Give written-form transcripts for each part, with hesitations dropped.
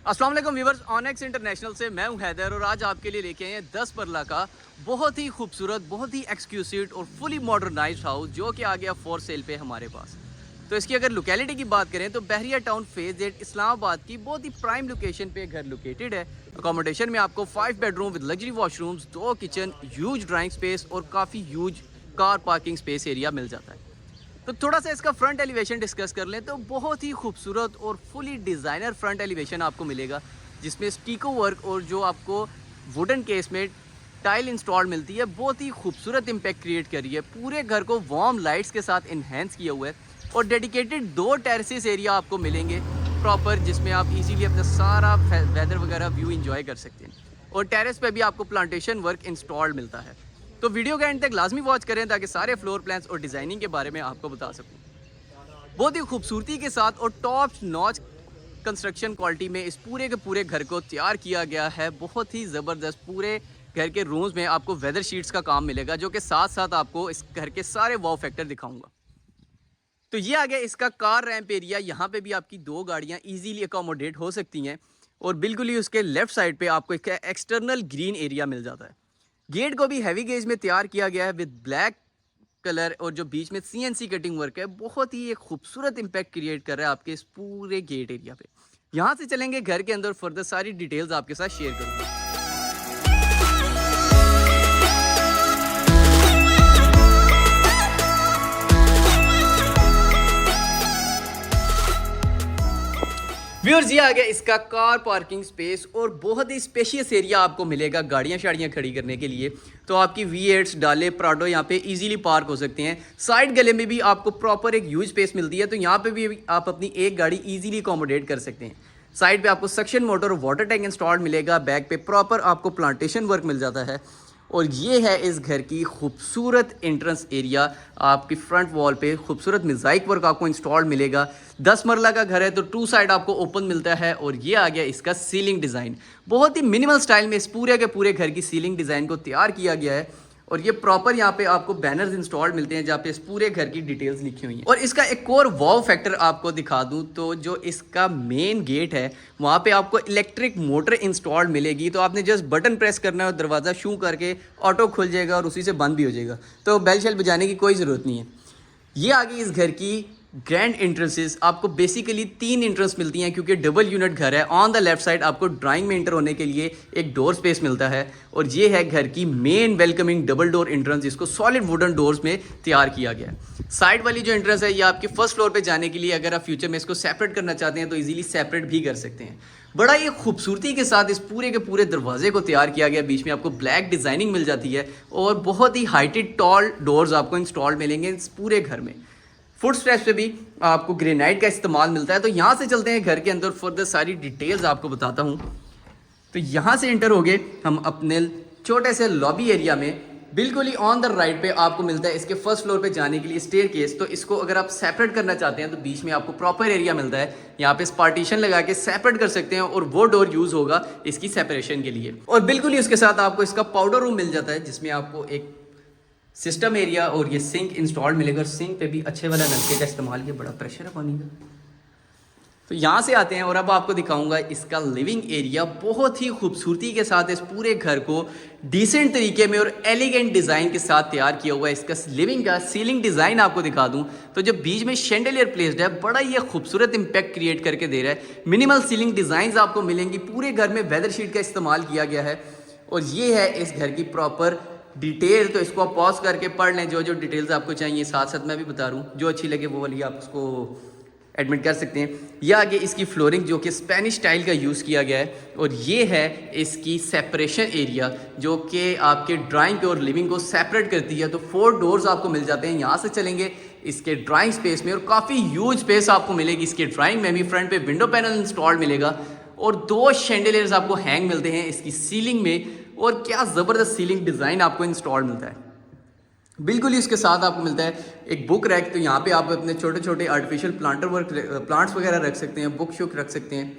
अस्सलाम वालेकुम viewers, onyx international से मैं हूं हैदर और आज आपके लिए लेके आए हैं 10 मरला का बहुत ही खूबसूरत, बहुत ही एक्सक्लूसिव और फुली मॉडर्नाइज्ड हाउस जो कि आ गया फॉर सेल पे हमारे पास। तो इसकी अगर लोकेलिटी की बात करें तो बहरिया टाउन फेज 8 इस्लामाबाद की बहुत ही प्राइम लोकेशन पे घर लोकेटेड है। अकोमोडेशन में आपको 5 bedroom with luxury washrooms, 2 kitchen, huge drawing space और काफ़ी huge car parking space area मिल जाता है। तो थोड़ा सा इसका फ्रंट एलिवेशन डिस्कस कर लें तो बहुत ही खूबसूरत और फुली डिज़ाइनर फ्रंट एलिवेशन आपको मिलेगा, जिसमें स्टीको वर्क और जो आपको वुडन केस में टाइल इंस्टॉल मिलती है बहुत ही खूबसूरत इम्पैक्ट क्रिएट करी है। पूरे घर को वार्म लाइट्स के साथ इन्हेंस किया हुआ है और डेडिकेटेड 2 टेरेसेस एरिया आपको मिलेंगे प्रॉपर, जिसमें आप इजीली अपना सारा वेदर वगैरह व्यू इंजॉय कर सकते हैं। और टेरेस पे भी आपको प्लांटेशन वर्क इंस्टॉल्ड मिलता है। तो वीडियो के एंड तक लाजमी वॉच करें ताकि सारे फ्लोर प्लान्स और डिज़ाइनिंग के बारे में आपको बता सकूं। बहुत ही खूबसूरती के साथ और टॉप नॉच कंस्ट्रक्शन क्वालिटी में इस पूरे के पूरे घर को तैयार किया गया है। बहुत ही ज़बरदस्त पूरे घर के रूम्स में आपको वेदर शीट्स का काम मिलेगा, जो कि साथ साथ आपको इस घर के सारे वाव फैक्टर दिखाऊंगा। तो ये आ गया इसका कार रैंप एरिया। यहाँ पे भी आपकी 2 गाड़ियाँ ईजीली अकोमोडेट हो सकती हैं और बिल्कुल ही उसके लेफ्ट साइड पे आपको एक एक्सटर्नल ग्रीन एरिया मिल जाता है। गेट को भी हैवी गेज में तैयार किया गया है विद ब्लैक कलर और जो बीच में सीएनसी कटिंग वर्क है बहुत ही एक खूबसूरत इंपैक्ट क्रिएट कर रहा है आपके इस पूरे गेट एरिया पे। यहाँ से चलेंगे घर के अंदर, फर्दर सारी डिटेल्स आपके साथ शेयर करूँगा। व्यूअर्स, ये आ गया इसका कार पार्किंग स्पेस और बहुत ही स्पेशियस एरिया आपको मिलेगा गाड़ियाँ शाड़ियाँ खड़ी करने के लिए। तो आपकी V8 डाले प्राडो यहाँ पे इजीली पार्क हो सकते हैं। साइड गले में भी आपको प्रॉपर एक ह्यूज स्पेस मिलती है, तो यहाँ पे भी आप अपनी एक गाड़ी इजीली अकोमोडेट कर सकते हैं। साइड पे आपको सक्शन मोटर और वाटर टैंक इंस्टॉल्ड मिलेगा। बैक पे प्रॉपर आपको प्लांटेशन वर्क मिल जाता है। और ये है इस घर की खूबसूरत एंट्रेंस एरिया। आपकी फ्रंट वॉल पे खूबसूरत मोज़ाइक वर्क आपको इंस्टॉल्ड मिलेगा। 10 मरला का घर है तो 2 साइड आपको ओपन मिलता है। और ये आ गया इसका सीलिंग डिज़ाइन। बहुत ही मिनिमल स्टाइल में इस पूरे के पूरे घर की सीलिंग डिज़ाइन को तैयार किया गया है। और ये प्रॉपर यहाँ पे आपको बैनर्स इंस्टॉल्ड मिलते हैं जहाँ पे इस पूरे घर की डिटेल्स लिखी हुई हैं। और इसका एक और वाव फैक्टर आपको दिखा दूँ तो जो इसका मेन गेट है वहाँ पे आपको इलेक्ट्रिक मोटर इंस्टॉल्ड मिलेगी। तो आपने जस्ट बटन प्रेस करना है और दरवाज़ा शू करके ऑटो खुल जाएगा और उसी से बंद भी हो जाएगा, तो बेल शेल बजाने की कोई ज़रूरत नहीं है। ये आ गई इस घर की ग्रैंड एंट्रेंसेस। आपको बेसिकली 3 एंट्रेंस मिलती हैं क्योंकि डबल यूनिट घर है। ऑन द लेफ्ट साइड आपको ड्राइंग में एंटर होने के लिए एक डोर स्पेस मिलता है और ये है घर की main welcoming double door entrance, जिसको सॉलिड वुडन डोर्स में तैयार किया गया है। साइड वाली जो एंट्रेंस है ये आपके फर्स्ट फ्लोर पे जाने के लिए, अगर आप फ्यूचर में इसको सेपरेट करना चाहते हैं तो ईजिली सेपरेट भी कर सकते हैं। बड़ा ही खूबसूरती के साथ इस पूरे के पूरे दरवाजे को तैयार किया गया। बीच में आपको ब्लैक डिज़ाइनिंग मिल जाती है और बहुत ही हाइटेड टॉल डोर्स आपको इंस्टॉल मिलेंगे इस पूरे घर में। फुट स्टेप्स पे भी आपको ग्रेनाइट का इस्तेमाल मिलता है। तो यहाँ से चलते हैं घर के अंदर, फर्दर सारी डिटेल्स आपको बताता हूँ। तो यहाँ से एंटर हो गए हम अपने छोटे से लॉबी एरिया में। बिल्कुल ही ऑन द राइट पे आपको मिलता है इसके फर्स्ट फ्लोर पे जाने के लिए स्टेयर केस। तो इसको अगर आप सेपरेट करना चाहते हैं तो बीच में आपको प्रॉपर एरिया मिलता है। यहाँ पे पार्टीशन लगा के सेपरेट कर सकते हैं और वो डोर यूज़ होगा इसकी सेपरेशन के लिए। और बिल्कुल ही उसके साथ आपको इसका पाउडर रूम मिल जाता है, जिसमें आपको एक सिस्टम एरिया और ये सिंक इंस्टॉल्ड मिलेगा। सिंक पे भी अच्छे वाला नलके का इस्तेमाल किया, बड़ा प्रेशर है पानी का। तो यहाँ से आते हैं और अब आपको दिखाऊंगा इसका लिविंग एरिया। बहुत ही खूबसूरती के साथ इस पूरे घर को डिसेंट तरीके में और एलिगेंट डिज़ाइन के साथ तैयार किया हुआ है। इसका लिविंग का सीलिंग डिज़ाइन आपको दिखा दूँ तो जो बीच में शेंडलियर प्लेस्ड है, बड़ा ही खूबसूरत इम्पैक्ट क्रिएट करके दे रहा है। मिनिमल सीलिंग डिज़ाइंस आपको मिलेंगी। पूरे घर में वेदर शीट का इस्तेमाल किया गया है। और ये है इस घर की प्रॉपर डिटेल। तो इसको आप पॉज करके पढ़ लें, जो जो डिटेल्स आपको चाहिए। साथ साथ मैं भी बता रहा हूँ, जो अच्छी लगे वो वाली आप उसको एडमिट कर सकते हैं। यह आगे इसकी फ्लोरिंग जो कि स्पेनिश स्टाइल का यूज़ किया गया है। और ये है इसकी सेपरेशन एरिया जो कि आपके ड्राइंग और लिविंग को सेपरेट करती है। तो 4 डोर्स आपको मिल जाते हैं। यहाँ से चलेंगे इसके ड्राइंग स्पेस में और काफ़ी ह्यूज स्पेस आपको मिलेगी। इसके ड्राइंग में भी फ्रंट पे विंडो पैनल इंस्टॉल्ड मिलेगा और 2 शैंडलियर्स आपको हैंग मिलते हैं इसकी सीलिंग में। और क्या ज़बरदस्त सीलिंग डिज़ाइन आपको इंस्टॉल मिलता है। बिल्कुल ही उसके साथ आपको मिलता है एक बुक रैक। तो यहाँ पे आप अपने छोटे छोटे आर्टिफिशियल प्लांट्स वगैरह रख सकते हैं, बुक शुक रख सकते हैं।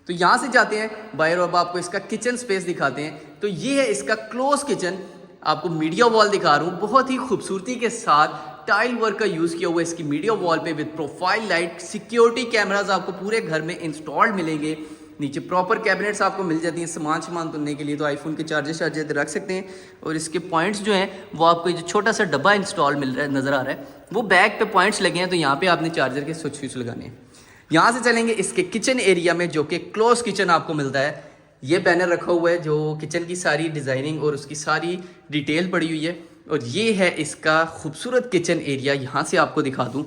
तो यहाँ से जाते हैं बाहर, अब आपको इसका किचन स्पेस दिखाते हैं। तो ये है इसका क्लोज किचन। आपको मीडिया वॉल दिखा रहा हूँ, बहुत ही खूबसूरती के साथ टाइल वर्क का यूज़ किया हुआ है इसकी मीडिया वॉल पे with profile light. Security cameras आपको पूरे घर में इंस्टॉल्ड मिलेंगे। नीचे प्रॉपर कैबिनेट्स आपको मिल जाती हैं सामान तुलने के लिए, तो आईफोन के चार्जर रख सकते हैं। और इसके पॉइंट्स जो हैं वो आपको जो छोटा सा डब्बा इंस्टॉल मिल रहा है नज़र आ रहा है, वो बैक पे पॉइंट्स लगे हैं, तो यहाँ पे आपने चार्जर के स्विच लगाने हैं। यहाँ से चलेंगे इसके किचन एरिया में, जो कि क्लोज किचन आपको मिलता है। ये बैनर रखा हुआ है जो किचन की सारी डिज़ाइनिंग और उसकी सारी डिटेल पड़ी हुई है, और ये है इसका खूबसूरत किचन एरिया। यहाँ से आपको दिखा दूँ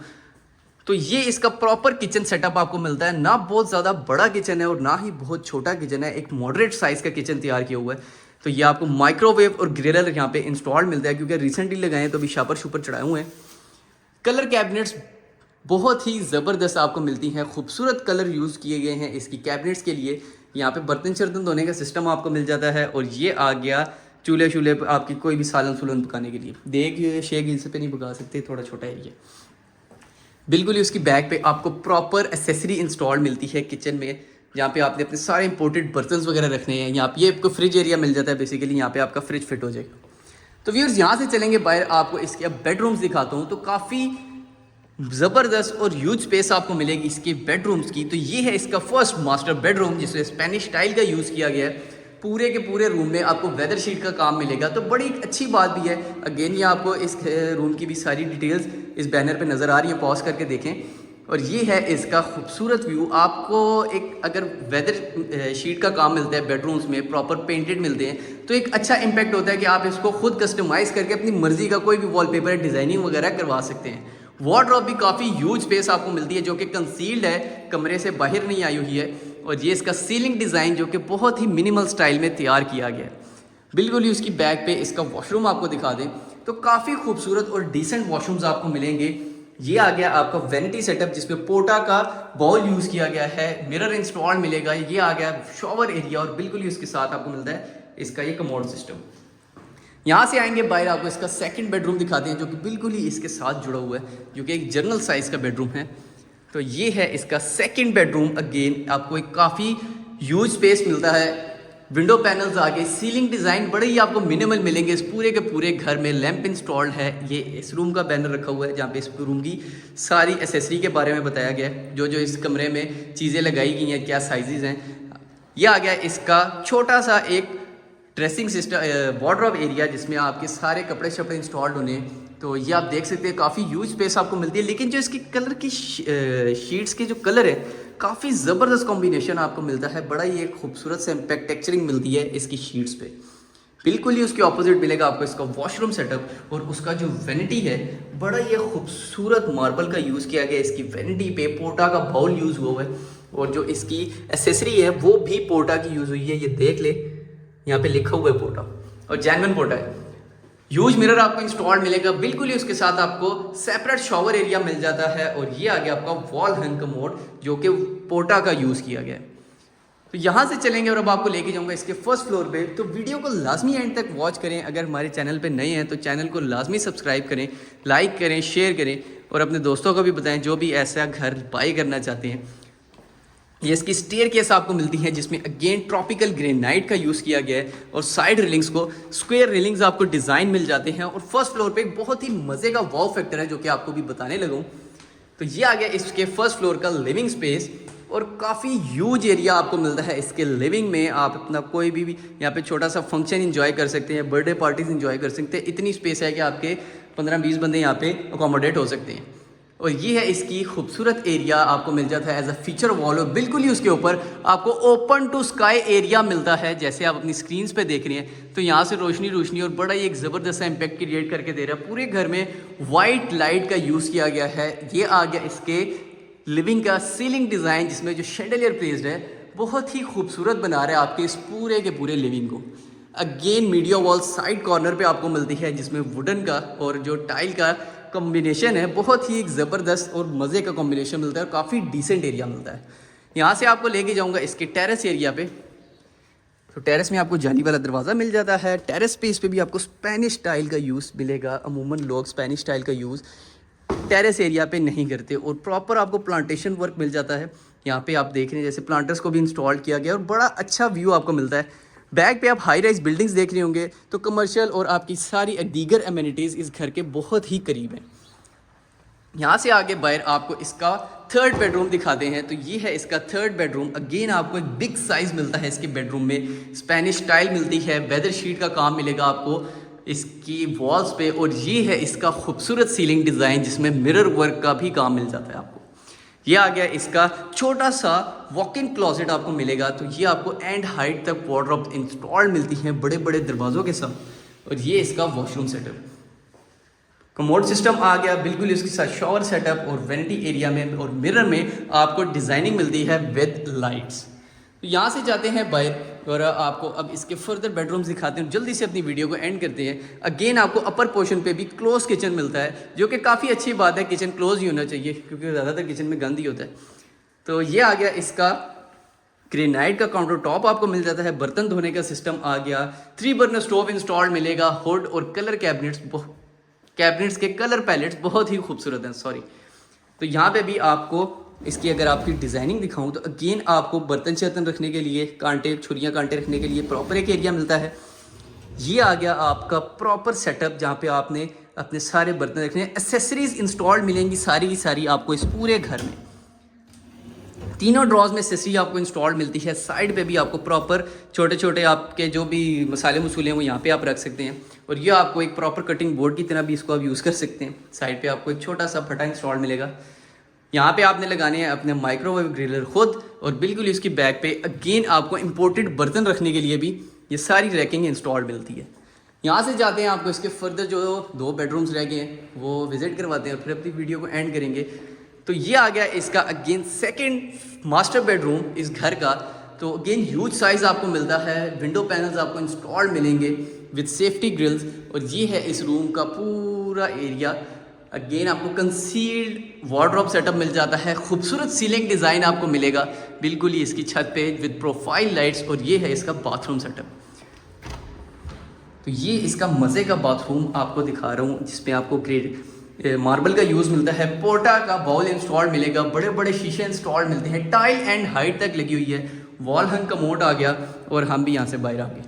तो ये इसका प्रॉपर किचन सेटअप आपको मिलता है। ना बहुत ज़्यादा बड़ा किचन है और ना ही बहुत छोटा किचन है, एक मॉडरेट साइज़ का किचन तैयार किया हुआ है। तो ये आपको माइक्रोवेव और ग्रिलर यहाँ पे इंस्टॉल मिलता है, क्योंकि रिसेंटली लगाए हैं तो अभी शापर शुपर चढ़ाए हुए हैं। कलर कैबिनेट्स बहुत ही ज़बरदस्त आपको मिलती हैं, खूबसूरत कलर यूज़ किए गए हैं इसकी कैबिनेट्स के लिए। यहाँ पे बर्तन शर्तन धोने का सिस्टम आपको मिल जाता है, और ये आ गया चूल्हे शूल्हे पर आपकी कोई भी सालन सुलन पकाने के लिए। देख शेख हिल्स पे नहीं पका सकते, थोड़ा छोटा एरिया। बिल्कुल ही उसकी बैक पे आपको प्रॉपर एसेसरी इंस्टॉल मिलती है किचन में, जहाँ पे आपने अपने सारे इंपोर्टेड बर्तन वगैरह रखने हैं। यहाँ पे ये आपको फ्रिज एरिया मिल जाता है बेसिकली, यहाँ पे आपका फ्रिज फिट हो जाएगा। तो व्यूअर्स यहाँ से चलेंगे बाहर, आपको इसके अब बेडरूम्स दिखाता हूँ। तो काफ़ी ज़बरदस्त और ह्यूज स्पेस आपको मिलेगी इसके बेडरूम्स की। तो ये है इसका फर्स्ट मास्टर बेडरूम, जिसमें स्पेनिश स्टाइल का यूज़ किया गया है। पूरे के पूरे रूम में आपको वेदर शीट का काम मिलेगा, तो बड़ी अच्छी बात भी है। अगेन ये आपको इस रूम की भी सारी डिटेल्स इस बैनर पे नज़र आ रही है, पॉज करके देखें। और ये है इसका खूबसूरत व्यू। आपको एक अगर वेदर शीट का काम मिलता है बेडरूम्स में, प्रॉपर पेंटेड मिलते हैं, तो एक अच्छा इम्पैक्ट होता है कि आप इसको खुद कस्टमाइज़ करके अपनी मर्जी का कोई भी वॉलपेपर डिज़ाइनिंग वगैरह करवा सकते हैं। वार्डरोब भी काफ़ी ह्यूज स्पेस आपको मिलती है, जो कि कंसील्ड है, कमरे से बाहर नहीं आई हुई है। और ये इसका सीलिंग डिज़ाइन जो कि बहुत ही मिनिमल स्टाइल में तैयार किया गया है। बिल्कुल ही उसकी बैक पे इसका वॉशरूम आपको दिखा दें तो काफ़ी खूबसूरत और डिसेंट वॉशरूम्स आपको मिलेंगे। ये आ गया आपका वैनिटी सेटअप, जिसमें पोटा का बॉल यूज़ किया गया है, मिरर इंस्टॉल मिलेगा। ये आ गया शॉवर एरिया, और बिल्कुल ही उसके साथ आपको मिलता है इसका ये कमोड सिस्टम। यहाँ से आएंगे बाहर, आपको इसका सेकंड बेडरूम दिखाते हैं, जो कि बिल्कुल ही इसके साथ जुड़ा हुआ है, जो कि एक जनरल साइज़ का बेडरूम है। तो ये है इसका सेकंड बेडरूम। अगेन आपको एक काफ़ी ह्यूज स्पेस मिलता है, विंडो पैनल्स आ गए, सीलिंग डिज़ाइन बड़े ही आपको मिनिमल मिलेंगे इस पूरे के पूरे घर में। लैंप इंस्टॉल्ड है। ये इस रूम का बैनर रखा हुआ है, जहाँ पे इस रूम की सारी एसेसरी के बारे में बताया गया है, जो जो इस कमरे में चीज़ें लगाई गई हैं, क्या साइजेज़ हैं। ये आ गया इसका छोटा सा एक ड्रेसिंग सिस्टम वार्डरोब एरिया, जिसमें आपके सारे कपड़े शपड़े इंस्टॉल्ड होने हैं। तो ये आप देख सकते हैं काफ़ी ह्यूज स्पेस आपको मिलती है। लेकिन जो इसकी कलर की शीट्स के जो कलर है, काफ़ी ज़बरदस्त कॉम्बिनेशन आपको मिलता है। बड़ा ही एक खूबसूरत से इम्पैक्ट टेक्चरिंग मिलती है इसकी शीट्स पे। बिल्कुल ही उसके ऑपोजिट मिलेगा आपको इसका वॉशरूम सेटअप, और उसका जो वैनिटी है, बड़ा ही खूबसूरत मार्बल का यूज़ किया गया इसकी वैनिटी पे। पोटा का बाउल यूज़ हुआ है, और जो इसकी एसेसरी है वो भी पोटा की यूज़ हुई है। ये देख ले, यहाँ पे लिखा हुआ है पोटा, और जेन्युइन पोटा है। ह्यूज मिरर आपको इंस्टॉल्ड मिलेगा। बिल्कुल ही उसके साथ आपको सेपरेट शॉवर एरिया मिल जाता है, और ये आ गया आपका वॉल हैंग कमोड, जो कि पोटा का यूज़ किया गया है। तो यहाँ से चलेंगे और अब आपको लेके जाऊँगा इसके फर्स्ट फ्लोर पे। तो वीडियो को लाजमी एंड तक वॉच करें। अगर हमारे चैनल पे नए हैं तो चैनल को लाजमी सब्सक्राइब करें, लाइक करें, शेयर करें, और अपने दोस्तों को भी बताएं जो भी ऐसा घर बाई करना चाहते हैं। ये इसकी स्टेयर केस आपको मिलती है, जिसमें अगेन ट्रॉपिकल ग्रेनाइट का यूज़ किया गया है, और साइड रेलिंग्स को स्क्वायर रेलिंग्स आपको डिज़ाइन मिल जाते हैं। और फर्स्ट फ्लोर पे एक बहुत ही मज़े का वाव फैक्टर है, जो कि आपको भी बताने लगूँ। तो ये आ गया इसके फर्स्ट फ्लोर का लिविंग स्पेस, और काफ़ी ह्यूज एरिया आपको मिलता है इसके लिविंग में। आप अपना कोई भी यहाँ पे छोटा सा फंक्शन इंजॉय कर सकते हैं, बर्थडे पार्टीज इंजॉय कर सकते हैं। इतनी स्पेस है कि आपके 15-20 बंदे यहाँ पे अकोमोडेट हो सकते हैं। और ये है इसकी खूबसूरत एरिया, आपको मिल जाता है एज अ फीचर वॉल, और बिल्कुल ही उसके ऊपर आपको ओपन टू स्काई एरिया मिलता है, जैसे आप अपनी स्क्रीन्स पे देख रहे हैं। तो यहाँ से रोशनी और बड़ा ही एक ज़बरदस्त सा इम्पैक्ट क्रिएट करके दे रहा है। पूरे घर में वाइट लाइट का यूज़ किया गया है। ये आ गया इसके लिविंग का सीलिंग डिज़ाइन, जिसमें जो शेंडलियर प्लेस्ड है, बहुत ही खूबसूरत बना रहा है आपके इस पूरे के पूरे लिविंग को। Again media wall side corner पे आपको मिलती है, जिसमें वुडन का और जो टाइल का कॉम्बिनेशन है, बहुत ही एक ज़बरदस्त और मज़े का कॉम्बिनेशन मिलता है, और काफ़ी डिसेंट एरिया मिलता है। यहाँ से आपको लेके जाऊँगा इसके टेरेस एरिया पे। तो टेरेस में आपको जाली वाला दरवाज़ा मिल जाता है। टेरेस स्पेस पे भी आपको स्पेनिश स्टाइल का यूज़ मिलेगा। अमूमन लोग स्पेनिश स्टाइल का यूज़ टेरेस एरिया पे नहीं करते, और प्रॉपर आपको प्लांटेशन वर्क मिल जाता है। यहाँ पे आप देख रहे हैं जैसे प्लांटर्स को भी इंस्टॉल किया गया, और बड़ा अच्छा व्यू आपको मिलता है। बैक पे आप हाई राइज बिल्डिंग्स देख रहे होंगे, तो कमर्शियल और आपकी सारी दीगर एमिनिटीज़ इस घर के बहुत ही करीब हैं। यहाँ से आगे बाहर आपको इसका थर्ड बेडरूम दिखाते हैं। तो ये है इसका थर्ड बेडरूम। अगेन आपको एक बिग साइज़ मिलता है इसके बेडरूम में, स्पेनिश टाइल मिलती है, वेदर शीट का काम मिलेगा आपको इसकी वॉल्स पे, और ये है इसका खूबसूरत सीलिंग डिज़ाइन जिसमें मिरर वर्क का भी काम मिल जाता है आपको। ये आ गया इसका छोटा सा वॉक इन क्लॉजेट आपको मिलेगा। तो ये आपको एंड हाइट तक वार्डरोब इंस्टॉल मिलती हैं बड़े बड़े दरवाज़ों के साथ। और ये इसका वॉशरूम सेटअप, कमोड सिस्टम आ गया बिल्कुल इसके साथ, शॉवर सेटअप और वेंटी एरिया में और मिरर में आपको डिज़ाइनिंग मिलती है विद लाइट्स। तो यहाँ से जाते हैं बाहर और आपको अब इसके फर्दर बेडरूम्स दिखाते हैं। जल्दी से अपनी वीडियो को एंड करते हैं। अगेन आपको अपर पोर्शन पे भी क्लोज किचन मिलता है, जो कि काफ़ी अच्छी बात है। किचन क्लोज ही होना चाहिए क्योंकि ज़्यादातर किचन में गंद ही होता है। तो ये आ गया इसका ग्रेनाइट का काउंटर टॉप आपको मिल जाता है, बर्तन धोने का सिस्टम आ गया, 3 बर्नर स्टोव इंस्टॉल्ड मिलेगा, हुड और कलर कैबिनेट्स के कलर पैलेट्स बहुत ही खूबसूरत हैं। सॉरी, तो यहाँ पे भी आपको इसकी अगर आपकी डिज़ाइनिंग दिखाऊं तो अगेन आपको बर्तन शर्तन रखने के लिए, कांटे छुरियाँ कांटे रखने के लिए प्रॉपर एक एरिया मिलता है। ये आ गया आपका प्रॉपर सेटअप जहाँ पे आपने अपने सारे बर्तन रखने हैं। एसेसरीज इंस्टॉल्ड मिलेंगी सारी की सारी आपको इस पूरे घर में। तीनों ड्रॉज में एसेसरी आपको इंस्टॉल्ड मिलती है। साइड पे भी आपको प्रॉपर छोटे छोटे आपके जो भी मसाले मसूले हैं वो यहाँ पे आप रख सकते हैं। और ये आपको एक प्रॉपर कटिंग बोर्ड की तरह भी इसको आप यूज़ कर सकते हैं। साइड पे आपको एक छोटा सा फटा इंस्टॉल्ड मिलेगा। यहाँ पे आपने लगाने हैं अपने माइक्रोवेव ग्रिलर खुद, और बिल्कुल इसकी बैक पे अगेन आपको इंपोर्टेड बर्तन रखने के लिए भी ये सारी रैकिंग इंस्टॉल्ड मिलती है। यहाँ से जाते हैं आपको इसके फर्दर जो 2 बेडरूम्स रह गए हैं वो विजिट करवाते हैं और फिर अपनी वीडियो को एंड करेंगे। तो ये आ गया इसका अगेन सेकंड मास्टर बेडरूम इस घर का। तो अगेन ह्यूज साइज़ आपको मिलता है, विंडो पैनल्स आपको इंस्टॉल्ड मिलेंगे विद सेफ्टी ग्रिल्स। और ये है इस रूम का पूरा एरिया। अगेन आपको कंसील्ड वार्डरोब सेटअप मिल जाता है, खूबसूरत सीलिंग डिज़ाइन आपको मिलेगा बिल्कुल ही इसकी छत पे विद प्रोफाइल लाइट्स। और ये है इसका बाथरूम सेटअप। तो ये इसका मज़े का बाथरूम आपको दिखा रहा हूँ जिसमें आपको ग्रेड मार्बल का यूज़ मिलता है, पोर्टा का बाउल इंस्टॉल्ड मिलेगा, बड़े बड़े शीशे इंस्टॉल्ड मिलते हैं, टाइल एंड हाइट तक लगी हुई है, वॉल हंग कमोड आ गया और हम भी यहाँ से बाहर आ गए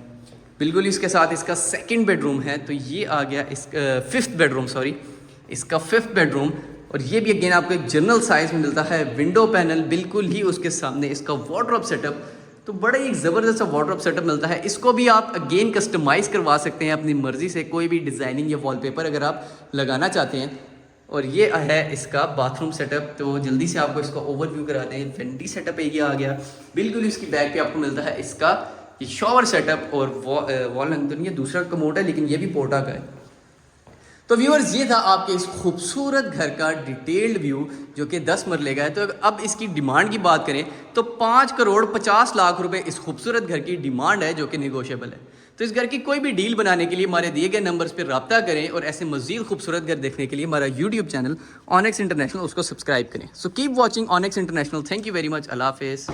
बिल्कुल। इसके साथ इसका सेकंड बेडरूम है। तो ये आ गया इस फिफ्थ बेडरूम, सॉरी इसका फिफ्थ बेडरूम। और ये भी अगेन आपको एक जनरल साइज़ में मिलता है, विंडो पैनल बिल्कुल ही उसके सामने, इसका वार्डरोब सेटअप। तो बड़ा ही ज़बरदस्त सा वार्डरोब सेटअप मिलता है। इसको भी आप अगेन कस्टमाइज़ करवा सकते हैं अपनी मर्ज़ी से, कोई भी डिज़ाइनिंग या वॉलपेपर अगर आप लगाना चाहते हैं। और ये है इसका बाथरूम सेटअप। तो जल्दी से आपको इसका ओवरव्यू कराते हैं। वेंटी सेटअप एरिया आ गया बिल्कुल। इसकी बैक पे आपको मिलता है इसका ये शॉवर सेटअप और वॉल हंग। तो ये दूसरा कमोड है लेकिन ये भी पोर्टा का है। तो व्यूअर्स ये था आपके इस खूबसूरत घर का डिटेल्ड व्यू जो कि 10 मरले का है। तो अब इसकी डिमांड की बात करें तो 5,50,00,000 रुपए इस खूबसूरत घर की डिमांड है जो कि नेगोशिएबल है। तो इस घर की कोई भी डील बनाने के लिए हमारे दिए गए नंबर्स पर रब्ता करें और ऐसे मजीद खूबसूरत घर देखने के लिए हमारा यूट्यूब चैनल ऑनेक्स इंटरनेशनल उसको सब्सक्राइब करें। So keep watching Onex International. Thank you very much. अल्लाह हाफिज़।